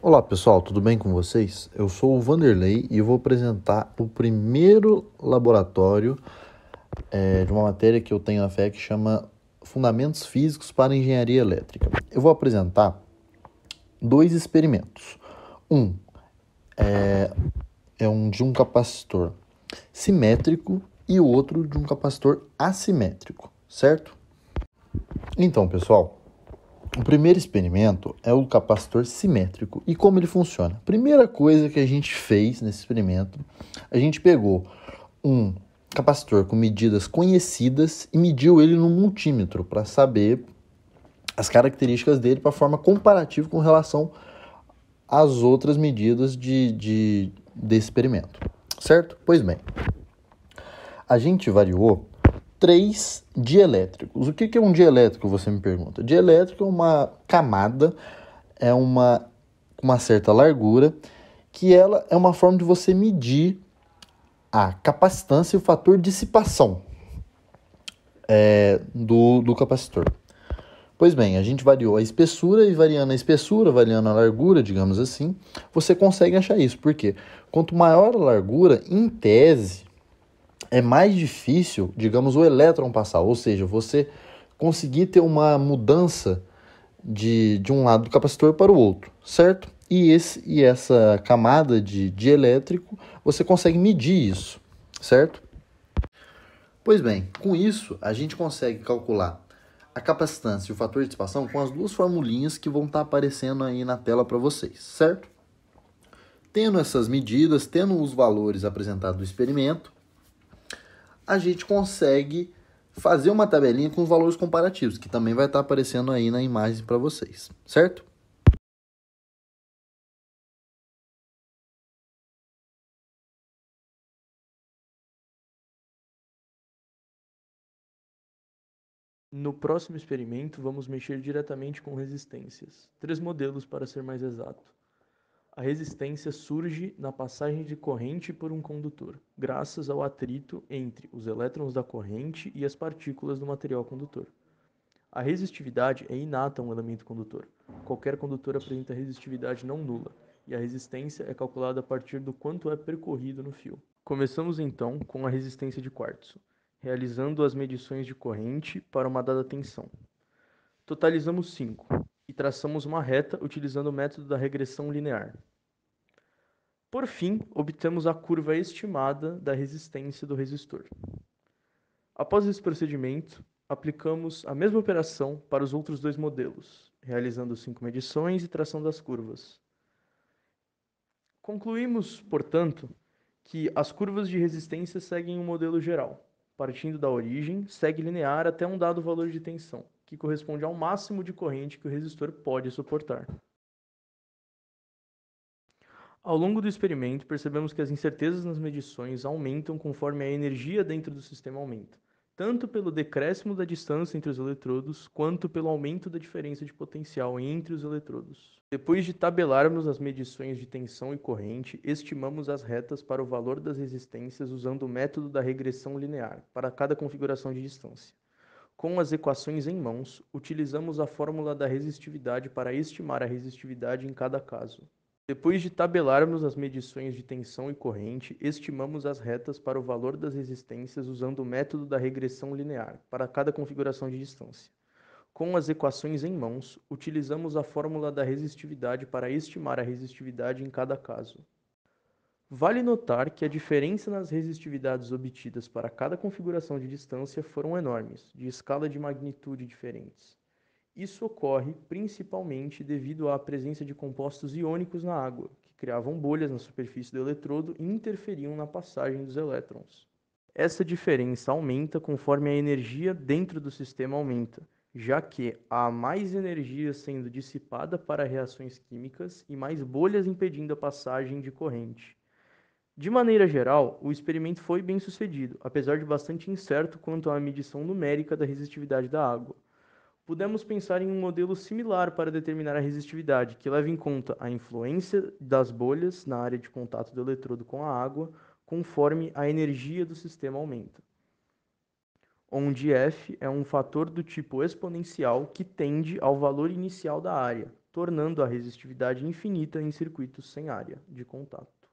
Olá pessoal, tudo bem com vocês? Eu sou o Vanderlei e eu vou apresentar o primeiro laboratório de uma matéria que eu tenho na FE que chama Fundamentos Físicos para Engenharia Elétrica. Eu vou apresentar dois experimentos. Um é um de um capacitor simétrico e o outro de um capacitor assimétrico, certo? Então, pessoal, o primeiro experimento é o capacitor simétrico. E como ele funciona? Primeira coisa que a gente fez nesse experimento, a gente pegou um capacitor com medidas conhecidas e mediu ele no multímetro para saber as características dele para forma comparativa com relação às outras medidas desse experimento, certo? Pois bem, a gente variou 3 dielétricos. O que é um dielétrico, você me pergunta? Dielétrico é uma camada, é uma certa largura, que ela é uma forma de você medir a capacitância e o fator de dissipação do capacitor. Pois bem, a gente variou a espessura e variando a espessura, variando a largura, digamos assim, você consegue achar isso. Por quê? Quanto maior a largura, em tese, é mais difícil, digamos, o elétron passar, ou seja, você conseguir ter uma mudança de um lado do capacitor para o outro, certo? E essa camada de elétrico, você consegue medir isso, certo? Pois bem, com isso, a gente consegue calcular a capacitância e o fator de dissipação com as duas formulinhas que vão estar aparecendo aí na tela para vocês, certo? Tendo essas medidas, tendo os valores apresentados do experimento, a gente consegue fazer uma tabelinha com os valores comparativos, que também vai estar aparecendo aí na imagem para vocês, certo? No próximo experimento, vamos mexer diretamente com resistências. 3 modelos para ser mais exato. A resistência surge na passagem de corrente por um condutor, graças ao atrito entre os elétrons da corrente e as partículas do material condutor. A resistividade é inata a um elemento condutor. Qualquer condutor apresenta resistividade não nula, e a resistência é calculada a partir do quanto é percorrido no fio. Começamos então com a resistência de quartzo, realizando as medições de corrente para uma dada tensão. Totalizamos 5 e traçamos uma reta utilizando o método da regressão linear. Por fim, obtemos a curva estimada da resistência do resistor. Após esse procedimento, aplicamos a mesma operação para os outros 2 modelos, realizando 5 medições e traçando as curvas. Concluímos, portanto, que as curvas de resistência seguem um modelo geral. Partindo da origem, segue linear até um dado valor de tensão, que corresponde ao máximo de corrente que o resistor pode suportar. Ao longo do experimento, percebemos que as incertezas nas medições aumentam conforme a energia dentro do sistema aumenta, tanto pelo decréscimo da distância entre os eletrodos, quanto pelo aumento da diferença de potencial entre os eletrodos. Depois de tabelarmos as medições de tensão e corrente, estimamos as retas para o valor das resistências usando o método da regressão linear, para cada configuração de distância. Com as equações em mãos, utilizamos a fórmula da resistividade para estimar a resistividade em cada caso. Depois de tabelarmos as medições de tensão e corrente, estimamos as retas para o valor das resistências usando o método da regressão linear, para cada configuração de distância. Com as equações em mãos, utilizamos a fórmula da resistividade para estimar a resistividade em cada caso. Vale notar que a diferença nas resistividades obtidas para cada configuração de distância foram enormes, de escala de magnitude diferentes. Isso ocorre principalmente devido à presença de compostos iônicos na água, que criavam bolhas na superfície do eletrodo e interferiam na passagem dos elétrons. Essa diferença aumenta conforme a energia dentro do sistema aumenta, já que há mais energia sendo dissipada para reações químicas e mais bolhas impedindo a passagem de corrente. De maneira geral, o experimento foi bem sucedido, apesar de bastante incerto quanto à medição numérica da resistividade da água. Podemos pensar em um modelo similar para determinar a resistividade, que leva em conta a influência das bolhas na área de contato do eletrodo com a água, conforme a energia do sistema aumenta, onde F é um fator do tipo exponencial que tende ao valor inicial da área, tornando a resistividade infinita em circuitos sem área de contato.